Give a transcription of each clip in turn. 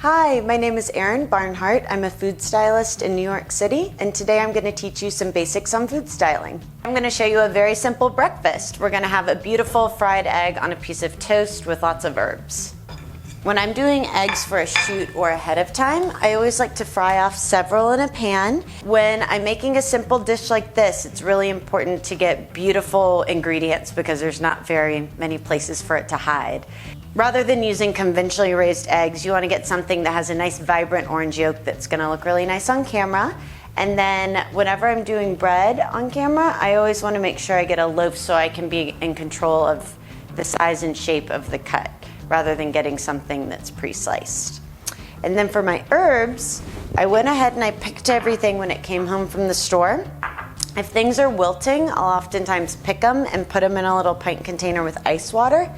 Hi, my name is Erin Barnhart. I'm a food stylist in New York City, and today I'm going to teach you some basics on food styling. I'm going to show you a very simple breakfast. We're going to have a beautiful fried egg on a piece of toast with lots of herbs. When I'm doing eggs for a shoot or ahead of time, I always like to fry off several in a pan. When I'm making a simple dish like this, it's really important to get beautiful ingredients because there's not very many places for it to hide. Rather than using conventionally raised eggs, you want to get something that has a nice vibrant orange yolk that's going to look really nice on camera. And then whenever I'm doing bread on camera, I always want to make sure I get a loaf so I can be in control of the size and shape of the cut, rather than getting something that's pre-sliced. And then for my herbs, I went ahead and I picked everything when it came home from the store. If things are wilting, I'll oftentimes pick them and put them in a little pint container with ice water.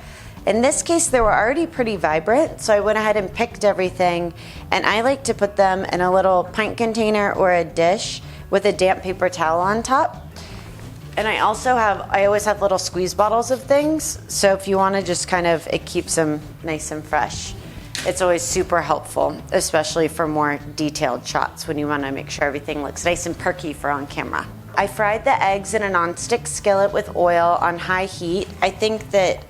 In this case, they were already pretty vibrant, so I went ahead and picked everything, and I like to put them in a little pint container or a dish with a damp paper towel on top. And I always have little squeeze bottles of things, so if you want to just it keeps them nice and fresh. It's always super helpful, especially for more detailed shots when you want to make sure everything looks nice and perky for on camera. I fried the eggs in a nonstick skillet with oil on high heat. I think that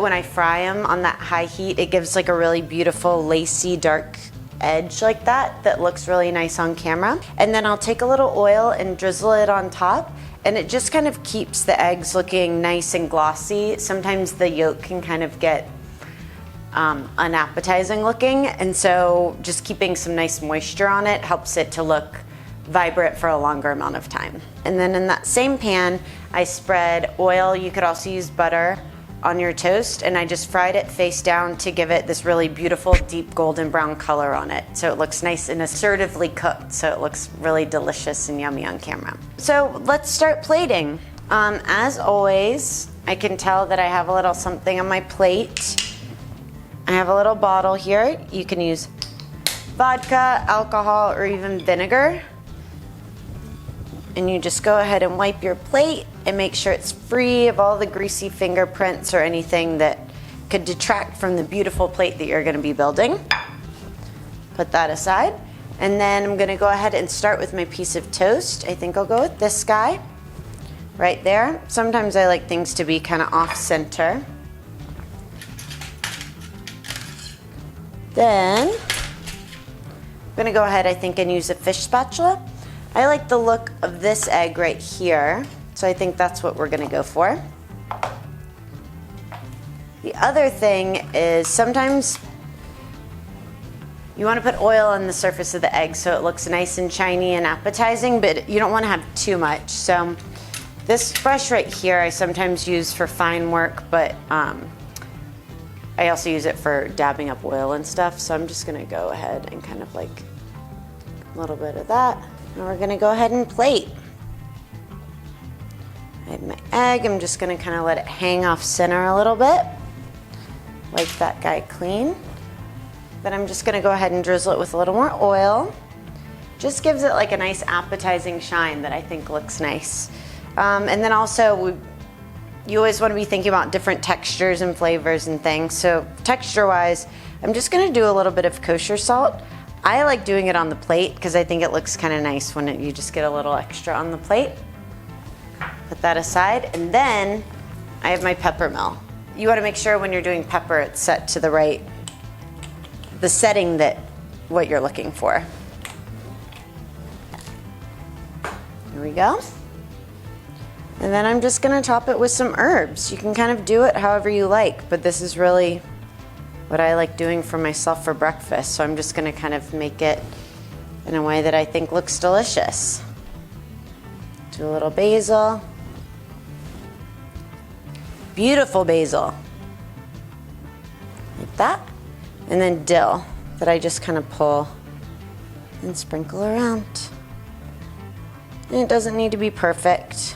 when I fry them on that high heat, it gives like a really beautiful lacy dark edge like that looks really nice on camera. And then I'll take a little oil and drizzle it on top, and it just kind of keeps the eggs looking nice and glossy. Sometimes the yolk can kind of get unappetizing looking, and so just keeping some nice moisture on it helps it to look vibrant for a longer amount of time. And then in that same pan, I spread oil. You could also use butter on your toast, and I just fried it face down to give it this really beautiful deep golden brown color on it, so it looks nice and assertively cooked, so it looks really delicious and yummy on camera. So let's start plating. As always, I can tell that I have a little something on my plate. I have a little bottle here. You can use vodka, alcohol, or even vinegar. And you just go ahead and wipe your plate and make sure it's free of all the greasy fingerprints or anything that could detract from the beautiful plate that you're going to be building. Put that aside. And then I'm going to go ahead and start with my piece of toast. I think I'll go with this guy right there. Sometimes I like things to be kind of off center. Then I'm going to go ahead, I think, and use a fish spatula. I like the look of this egg right here, so I think that's what we're going to go for. The other thing is sometimes you want to put oil on the surface of the egg so it looks nice and shiny and appetizing, but you don't want to have too much. So this brush right here I sometimes use for fine work, but I also use it for dabbing up oil and stuff, so I'm just going to go ahead and kind of like a little bit of that. And we're going to go ahead and plate. I have my egg. I'm just going to kind of let it hang off center a little bit. Wipe that guy clean. Then I'm just going to go ahead and drizzle it with a little more oil. Just gives it like a nice appetizing shine that I think looks nice. And then also, you always want to be thinking about different textures and flavors and things. So texture-wise, I'm just going to do a little bit of kosher salt. I like doing it on the plate because I think it looks kind of nice when you just get a little extra on the plate. Put that aside, and then I have my pepper mill. You want to make sure when you're doing pepper it's set to the setting that what you're looking for. Here we go. And then I'm just going to top it with some herbs. You can kind of do it however you like, but this is really what I like doing for myself for breakfast, so I'm just going to kind of make it in a way that I think looks delicious. Do a little basil. Beautiful basil. Like that. And then dill that I just kind of pull and sprinkle around. And it doesn't need to be perfect.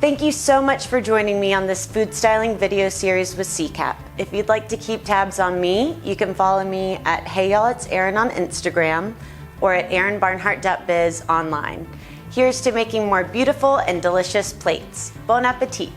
Thank you so much for joining me on this food styling video series with CCAP. If you'd like to keep tabs on me, you can follow me at Hey Y'all, It's Erin on Instagram or at erinbarnhart.biz online. Here's to making more beautiful and delicious plates. Bon appetit!